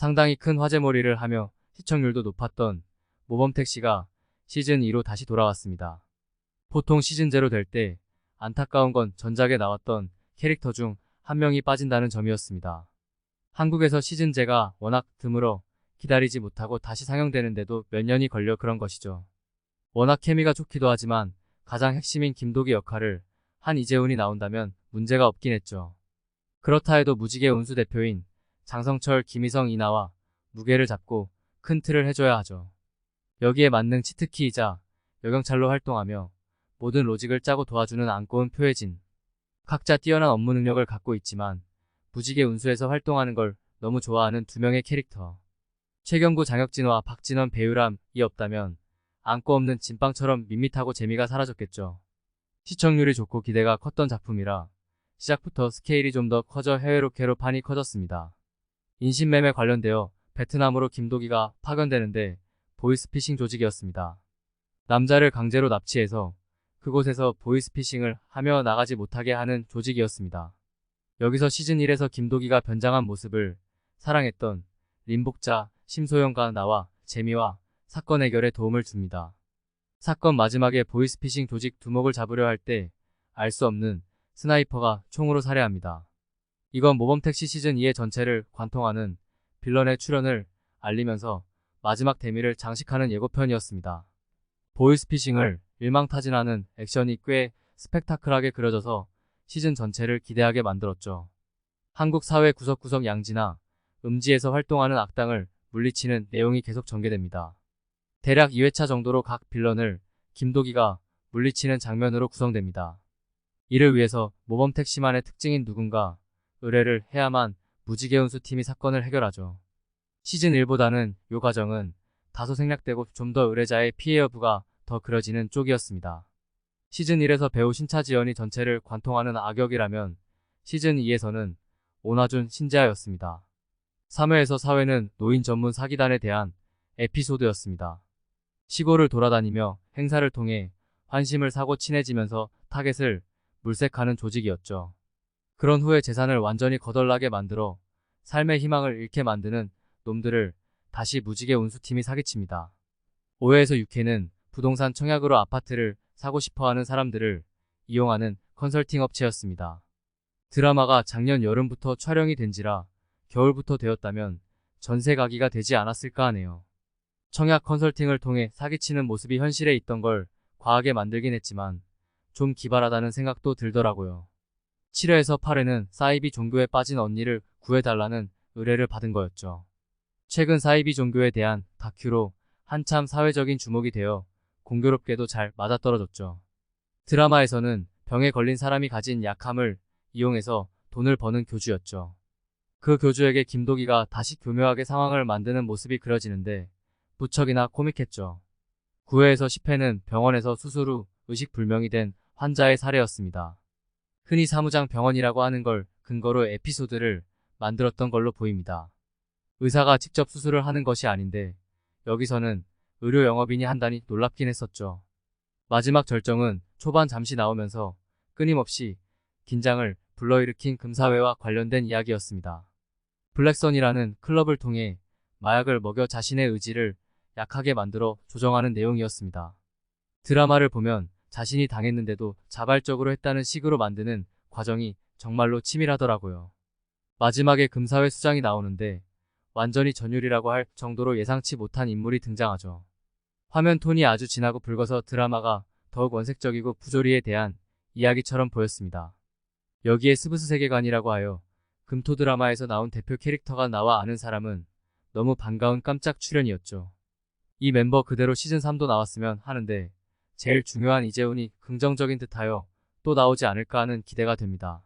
상당히 큰 화제몰이를 하며 시청률도 높았던 모범택시가 시즌2로 다시 돌아왔습니다. 보통 시즌0 될 때 안타까운 건 전작에 나왔던 캐릭터 중 한 명이 빠진다는 점이었습니다. 한국에서 시즌제가 워낙 드물어 기다리지 못하고 다시 상영되는데도 몇 년이 걸려 그런 것이죠. 워낙 케미가 좋기도 하지만 가장 핵심인 김도기 역할을 한 이재훈이 나온다면 문제가 없긴 했죠. 그렇다 해도 무지개 운수 대표인 장성철, 김희성, 이나와 무게를 잡고 큰 틀을 해줘야 하죠. 여기에 만능 치트키이자 여경찰로 활동하며 모든 로직을 짜고 도와주는 안고은 표혜진. 각자 뛰어난 업무 능력을 갖고 있지만 무지개 운수에서 활동하는 걸 너무 좋아하는 두 명의 캐릭터. 최경구, 장혁진과 박진원 배우람이 없다면 안고 없는 진빵처럼 밋밋하고 재미가 사라졌겠죠. 시청률이 좋고 기대가 컸던 작품이라 시작부터 스케일이 좀 더 커져 해외 로케로 판이 커졌습니다. 인신매매 관련되어 베트남으로 김도기가 파견되는데 보이스피싱 조직이었습니다. 남자를 강제로 납치해서 그곳에서 보이스피싱을 하며 나가지 못하게 하는 조직이었습니다. 여기서 시즌1에서 김도기가 변장한 모습을 사랑했던 림복자, 심소영과 나와 재미와 사건 해결에 도움을 줍니다. 사건 마지막에 보이스피싱 조직 두목을 잡으려 할 때 알 수 없는 스나이퍼가 총으로 살해합니다. 이건 모범택시 시즌2의 전체를 관통하는 빌런의 출연을 알리면서 마지막 대미를 장식하는 예고편이었습니다. 보이스피싱을 일망타진하는 액션이 꽤 스펙타클하게 그려져서 시즌 전체를 기대하게 만들었죠. 한국 사회 구석구석 양지나 음지에서 활동하는 악당을 물리치는 내용이 계속 전개됩니다. 대략 2회차 정도로 각 빌런을 김도기가 물리치는 장면으로 구성됩니다. 이를 위해서 모범택시만의 특징인 누군가 의뢰를 해야만 무지개 운수 팀이 사건을 해결하죠. 시즌 1보다는 요 과정은 다소 생략되고 좀 더 의뢰자의 피해 여부가 더 그려지는 쪽이었습니다. 시즌 1에서 배우 신차지연이 전체를 관통하는 악역이라면 시즌 2에서는 오나준, 신재하였습니다. 3회에서 4회는 노인 전문 사기단에 대한 에피소드였습니다. 시골을 돌아다니며 행사를 통해 환심을 사고 친해지면서 타겟을 물색하는 조직이었죠. 그런 후에 재산을 완전히 거덜나게 만들어 삶의 희망을 잃게 만드는 놈들을 다시 무지개 운수팀이 사기칩니다. 5회에서 6회는 부동산 청약으로 아파트를 사고 싶어하는 사람들을 이용하는 컨설팅 업체였습니다. 드라마가 작년 여름부터 촬영이 된지라 겨울부터 되었다면 전세 가기가 되지 않았을까 하네요. 청약 컨설팅을 통해 사기치는 모습이 현실에 있던 걸 과하게 만들긴 했지만 좀 기발하다는 생각도 들더라고요. 7회에서 8회는 사이비 종교에 빠진 언니를 구해달라는 의뢰를 받은 거였죠. 최근 사이비 종교에 대한 다큐로 한참 사회적인 주목이 되어 공교롭게도 잘 맞아떨어졌죠. 드라마에서는 병에 걸린 사람이 가진 약함을 이용해서 돈을 버는 교주였죠. 그 교주에게 김도기가 다시 교묘하게 상황을 만드는 모습이 그려지는데 무척이나 코믹했죠. 9회에서 10회는 병원에서 수술 후 의식불명이 된 환자의 사례였습니다. 흔히 사무장 병원이라고 하는 걸 근거로 에피소드를 만들었던 걸로 보입니다. 의사가 직접 수술을 하는 것이 아닌데 여기서는 의료 영업인이 한다니 놀랍긴 했었죠. 마지막 절정은 초반 잠시 나오면서 끊임없이 긴장을 불러일으킨 금사회와 관련된 이야기였습니다. 블랙선이라는 클럽을 통해 마약을 먹여 자신의 의지를 약하게 만들어 조정하는 내용이었습니다. 드라마를 보면 자신이 당했는데도 자발적으로 했다는 식으로 만드는 과정이 정말로 치밀하더라고요. 마지막에 금사회 수장이 나오는데 완전히 전율이라고 할 정도로 예상치 못한 인물이 등장하죠. 화면 톤이 아주 진하고 붉어서 드라마가 더욱 원색적이고 부조리에 대한 이야기처럼 보였습니다. 여기에 스브스 세계관이라고 하여 금토 드라마에서 나온 대표 캐릭터가 나와 아는 사람은 너무 반가운 깜짝 출연이었죠. 이 멤버 그대로 시즌3도 나왔으면 하는데 제일 중요한 이재훈이 긍정적인 듯하여 또 나오지 않을까 하는 기대가 됩니다.